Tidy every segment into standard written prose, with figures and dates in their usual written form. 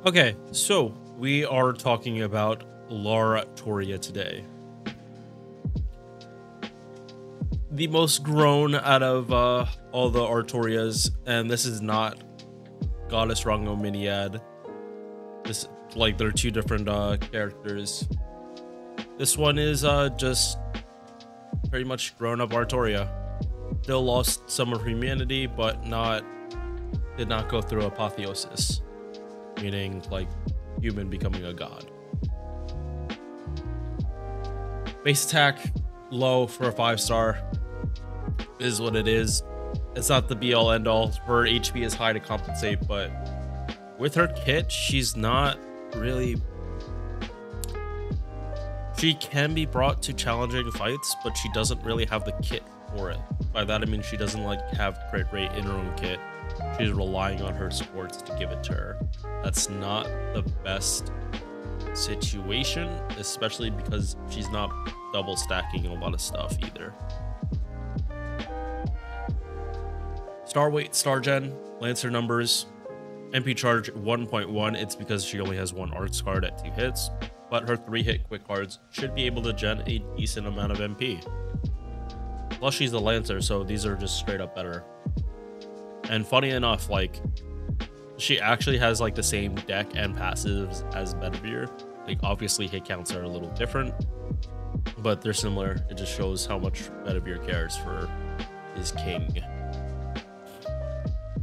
Okay, so we are talking about LArtoria today. The most grown out of all the Artorias, and this is not Goddess Rango Miniad. This, like, they're two different characters. This one is just pretty much grown up Artoria. Still lost some of humanity, but did not go through apotheosis, meaning like human becoming a god. Base attack low for a 5-star is what it is. It's not the be all end all. Her HP is high to compensate, but with her kit, she's not really. She can be brought to challenging fights, but she doesn't really have the kit for it. By that I mean she doesn't like have crit rate in her own kit. She's relying on her supports to give it to her. That's not the best situation, especially because she's not double stacking a lot of stuff either. Star weight, star gen, Lancer numbers, MP charge 1.1. It's because she only has one arts card at 2 hits, but her 3-hit quick cards should be able to gen a decent amount of MP. Plus she's a Lancer, so these are just straight up better. And funny enough, like, she actually has like the same deck and passives as Bedivere. Like, obviously hit counts are a little different, but they're similar. It just shows how much Bedivere cares for his king.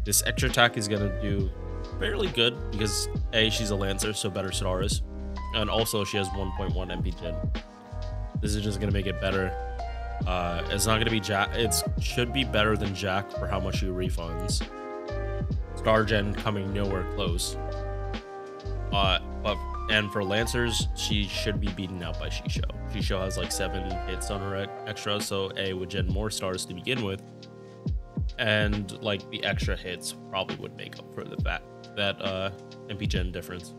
This extra attack is gonna do fairly good because A, she's a Lancer, so better stars, and also she has 1.1 MP gen. This is just gonna make it better. It's not gonna be Jack. It should be better than Jack for how much he refunds. Star gen coming nowhere close. And for Lancers, she should be beaten out by Shisho. Shisho has like 7 hits on her extra, so A would gen more stars to begin with, and like the extra hits probably would make up for the fact that MP gen difference.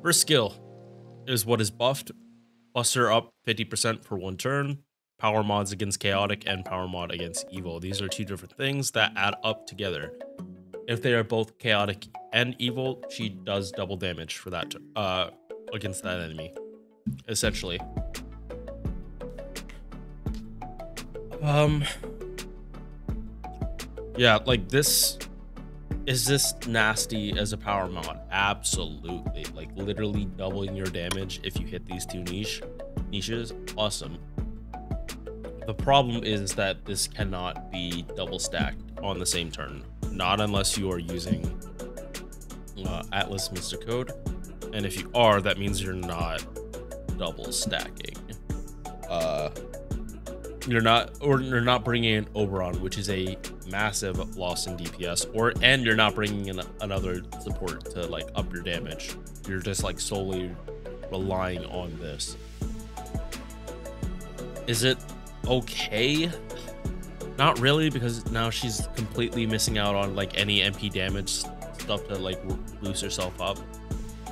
First skill is what is buffed. Buster up 50% for 1 turn. Power mods against chaotic and power mod against evil. These are 2 different things that add up together. If they are both chaotic and evil, she does double damage for that against that enemy, essentially. Yeah, like this. Is this nasty as a power mod? Absolutely. Like, literally doubling your damage if you hit these 2 niches. Awesome. The problem is that this cannot be double stacked on the same turn. Not unless you are using Atlas Mystic Code. And if you are, that means you're not double stacking. You're not bringing in Oberon, which is a massive loss in DPS, and you're not bringing in another support to like up your damage. You're just like solely relying on this. Is it okay? Not really, because now she's completely missing out on like any MP damage stuff to like boost herself up,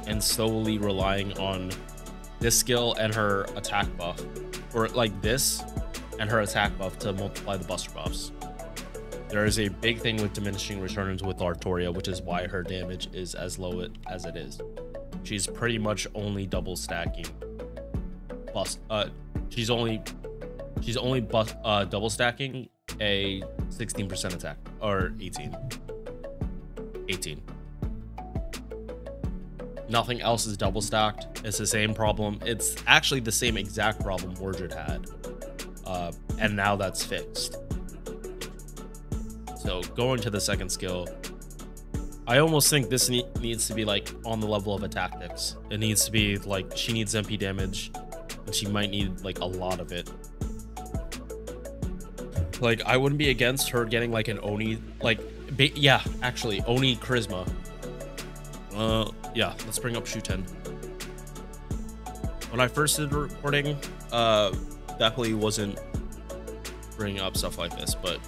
and solely relying on this skill and her attack buff, or like this and her attack buff to multiply the buster buffs. There is a big thing with diminishing returns with Artoria, which is why her damage is as low as it is. She's pretty much only double stacking. She's only double stacking a 16% attack, or 18. Nothing else is double stacked. It's the same problem. It's actually the same exact problem Mordred had. And now that's fixed. So going to the second skill, I almost think this needs to be like on the level of a tactics. It needs to be like she needs MP damage, and she might need like a lot of it. Like, I wouldn't be against her getting like an Oni, like, yeah, actually Oni charisma. Yeah, let's bring up Shuten. When I first did recording, definitely wasn't bringing up stuff like this, but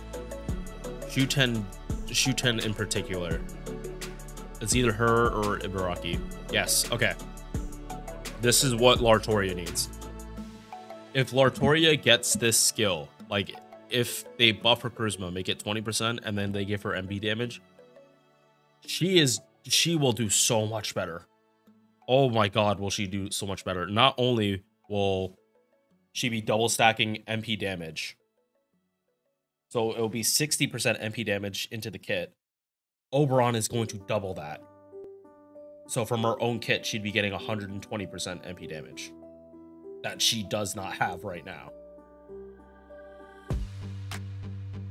Shuten in particular, it's either her or Ibaraki. Yes, okay. This is what LArtoria needs. If LArtoria gets this skill, like if they buff her charisma, make it 20%, and then they give her MP damage, she will do so much better. Oh my god, will she do so much better. Not only will she be double stacking MP damage, so it'll be 60% MP damage into the kit. Oberon is going to double that. So from her own kit, she'd be getting 120% MP damage that she does not have right now.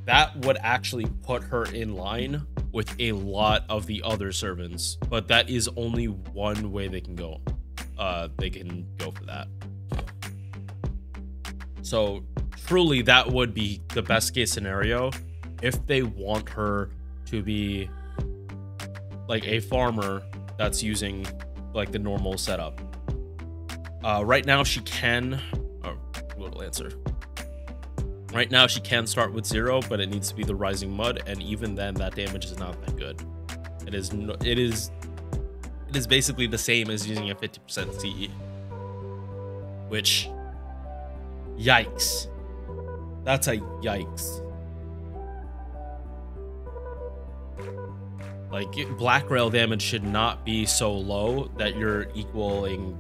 That would actually put her in line with a lot of the other servants, but that is only one way they can go. They can go for that. So truly, that would be the best case scenario if they want her to be like a farmer that's using like the normal setup. Right now she can, little answer. Right now she can start with 0, but it needs to be the Rising Mud, and even then that damage is not that good. It is basically the same as using a 50% CE, which, yikes. That's a yikes. Like, black rail damage should not be so low that you're equaling,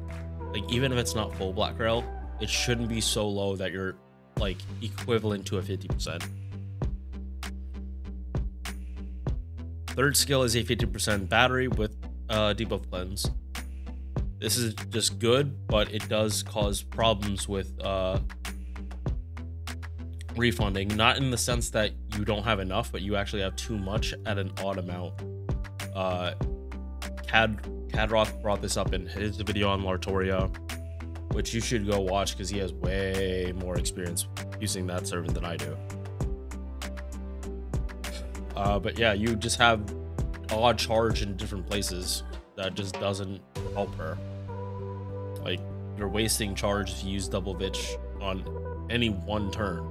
like, even if it's not full black rail, it shouldn't be so low that you're like equivalent to a 50%. Third skill is a 50% battery with debuff cleanse. This is just good, but it does cause problems with refunding. Not in the sense that you don't have enough, but you actually have too much at an odd amount. Cadroth brought this up in his video on LArtoria, which you should go watch because he has way more experience using that servant than I do. But yeah, you just have odd charge in different places that just doesn't help her. Like, you're wasting charge if you use double Vitch on any one turn.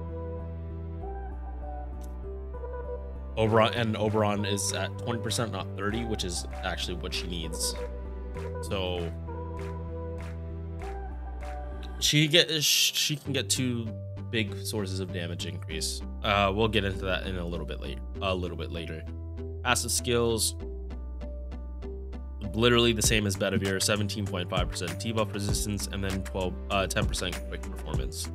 Oberon is at 20%, not 30, which is actually what she needs. So she can get 2 big sources of damage increase. We'll get into that in a little bit later. Passive skills, literally the same as Bedivere, 17.5% debuff resistance, and then 10% quick performance.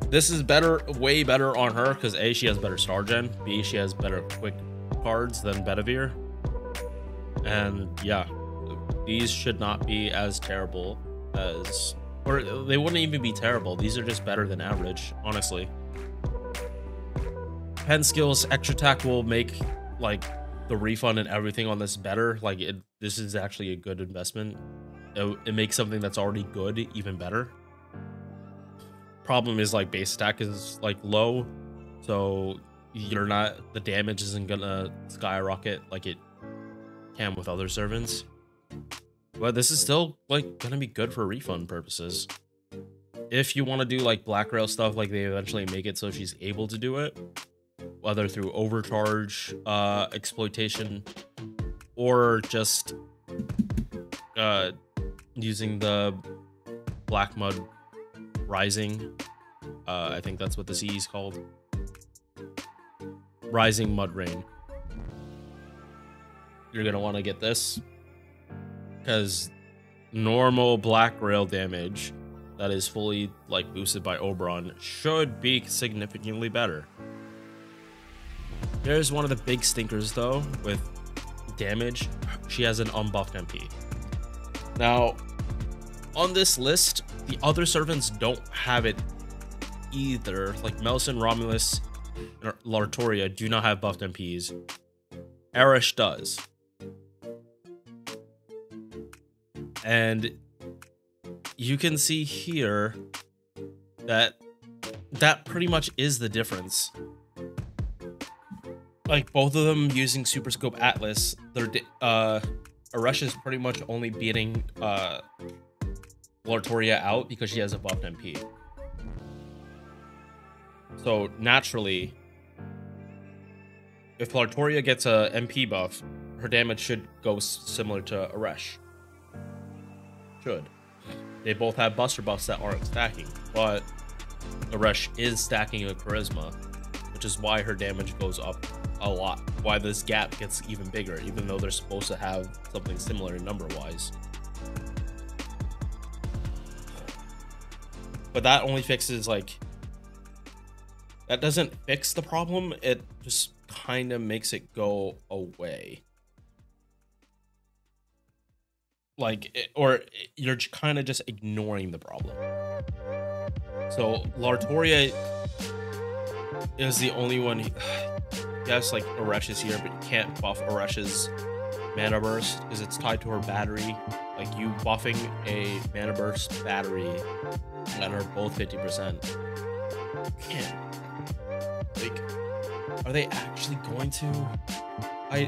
This is better, way better on her because A, she has better star gen, B, she has better quick cards than Bedivere, and yeah, these should not be as terrible as, or they wouldn't even be terrible. These are just better than average, honestly. Pen skills, extra attack will make like the refund and everything on this better. Like, this is actually a good investment. It makes something that's already good even better. Problem is, like, base attack is like low, so the damage isn't gonna skyrocket like it can with other servants. But this is still like gonna be good for refund purposes. If you want to do like black rail stuff, like they eventually make it so she's able to do it, whether through overcharge, exploitation, or just using the black mud rising. I think that's what the CE is called. Rising Mud Rain. You're gonna want to get this because normal black rail damage that is fully like boosted by Oberon should be significantly better. There's one of the big stinkers though with damage. She has an unbuffed MP. Now, on this list, the other servants don't have it either. Like Melson, Romulus, and LArtoria do not have buffed MPs. Erish does. And you can see here that pretty much is the difference. Like, both of them using Super Scope Atlas, Erish is pretty much only beating LArtoria out because she has a buffed MP. So naturally, if LArtoria gets a MP buff, her damage should go similar to Erish. Should. They both have buster buffs that aren't stacking, but Aresh is stacking a charisma, which is why her damage goes up a lot. Why this gap gets even bigger, even though they're supposed to have something similar number-wise. But that only fixes, like, that doesn't fix the problem. It just kind of makes it go away. Like, you're kind of just ignoring the problem. So LArtoria is the only one. Yes, like Aresh is here, but you can't buff Aresh's mana burst because it's tied to her battery. Like, you buffing a mana burst battery and are both 50%. You can't. Like, are they actually going to? I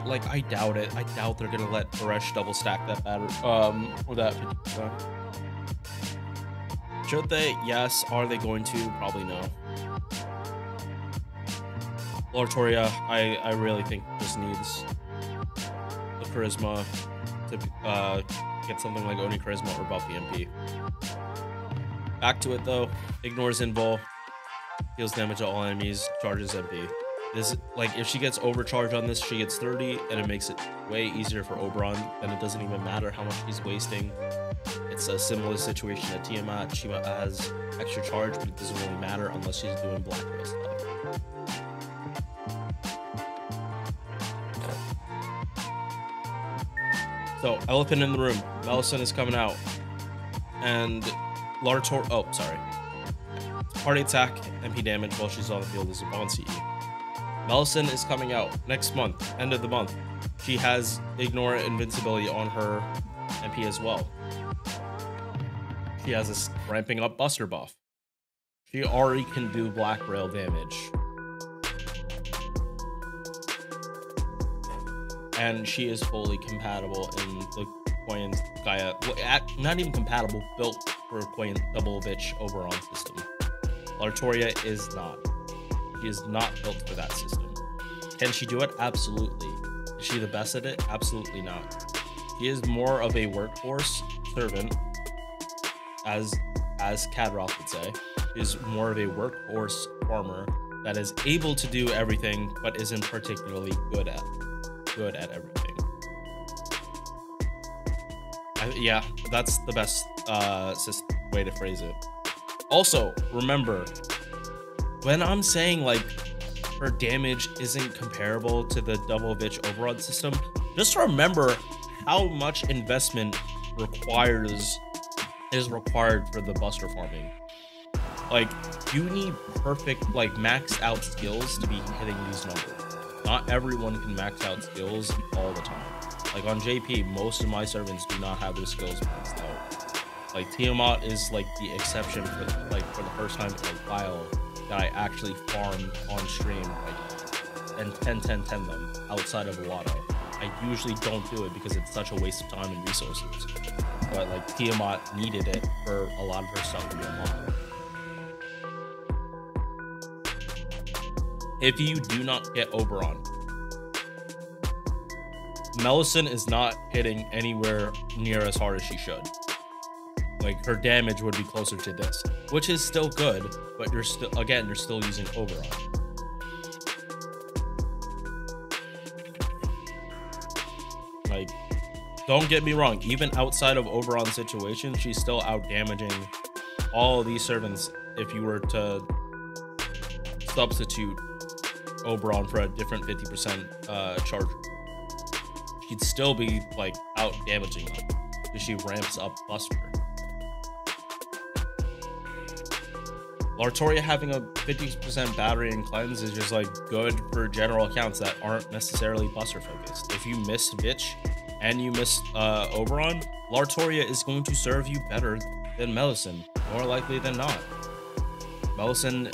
doubt it. I doubt they're gonna let Aresh double stack that battery. Or that 50%. Should they? Yes. Are they going to? Probably no. LArtoria, I really think just needs the charisma to get something like Oni charisma or buff the MP. Back to it though. Ignores invul, deals damage to all enemies, charges MP. This, like, if she gets overcharged on this, she gets 30, and it makes it way easier for Oberon. Then it doesn't even matter how much she's wasting. It's a similar situation to Tiamat. She has extra charge, but it doesn't really matter unless she's doing Black Rail stuff. So, elephant in the room. Melisson is coming out. And LArtoria, oh, sorry. Party attack, MP damage while she's on the field is a bond CE. Melisson is coming out next month, end of the month. She has Ignore Invincibility on her MP as well. She has this ramping up Buster buff. She already can do Black Rail damage. And she is fully compatible in the Koyan Gaia, not even compatible, built for Koyan Double Vitch Oberon system. LArtoria is not. She is not built for that system. Can she do it? Absolutely. Is she the best at it? Absolutely not. She is more of a workforce servant, as Kadroth would say. She is more of a workforce farmer that is able to do everything, but isn't particularly good at everything. Yeah, that's the best way to phrase it. Also, remember, when I'm saying like her damage isn't comparable to the Double Vitch Oberon system, just remember how much investment is required for the Buster farming. Like, you need perfect, like, maxed out skills to be hitting these numbers. Not everyone can max out skills all the time. Like on JP, most of my servants do not have their skills maxed out. Like Tiamat is like the exception for the first time in a while that I actually farmed on stream, like, and 10 them outside of Lotto. I usually don't do it because it's such a waste of time and resources. But like Tiamat needed it for a lot of her stuff to be unlocked. If you do not get Oberon, Melisson is not hitting anywhere near as hard as she should. Like, her damage would be closer to this, which is still good, but you're still using Oberon. Like, don't get me wrong, even outside of Oberon situation, she's still out damaging all of these servants if you were to substitute Oberon for a different 50% charge. She'd still be like out damaging them because she ramps up Buster. LArtoria having a 50% battery and cleanse is just like good for general accounts that aren't necessarily Buster focused. If you miss Vitch and you miss Oberon, LArtoria is going to serve you better than Melisson, more likely than not. Melisson,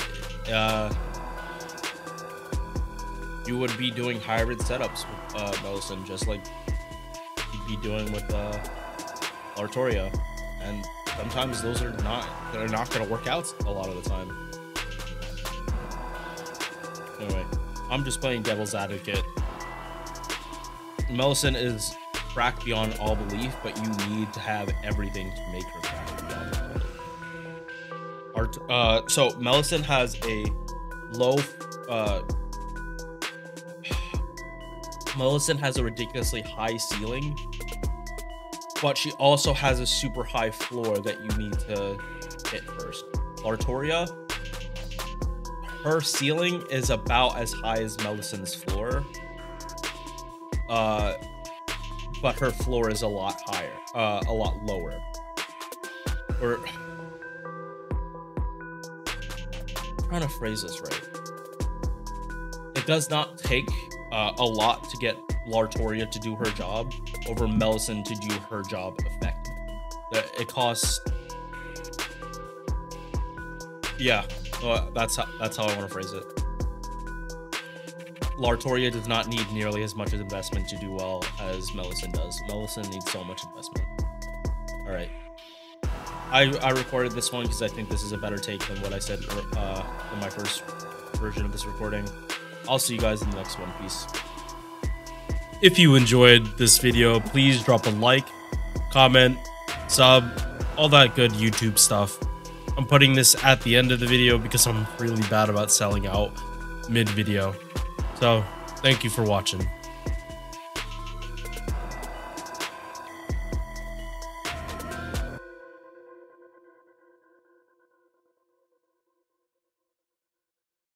you would be doing hybrid setups with Melisson, just like you'd be doing with LArtoria, and sometimes those are not going to work out a lot of the time. Anyway, I'm just playing devil's advocate. Melisson is cracked beyond all belief, but you need to have everything to make her cracked beyond all belief. So Melisande has a low Melisande has a ridiculously high ceiling, but she also has a super high floor that you need to hit first. LArtoria, her ceiling is about as high as Melisande's floor, but her floor is a lot higher, a lot lower. Or I'm trying to phrase this right. It does not take a lot to get LArtoria to do her job over Melisande to do her job effectively. It costs, yeah, that's how I want to phrase it. LArtoria does not need nearly as much investment to do well as Melisande does. Melisande needs so much investment. All right, I recorded this one because I think this is a better take than what I said in my first version of this recording. I'll see you guys in the next one. Peace. If you enjoyed this video, please drop a like, comment, sub, all that good YouTube stuff. I'm putting this at the end of the video because I'm really bad about selling out mid-video. So, thank you for watching.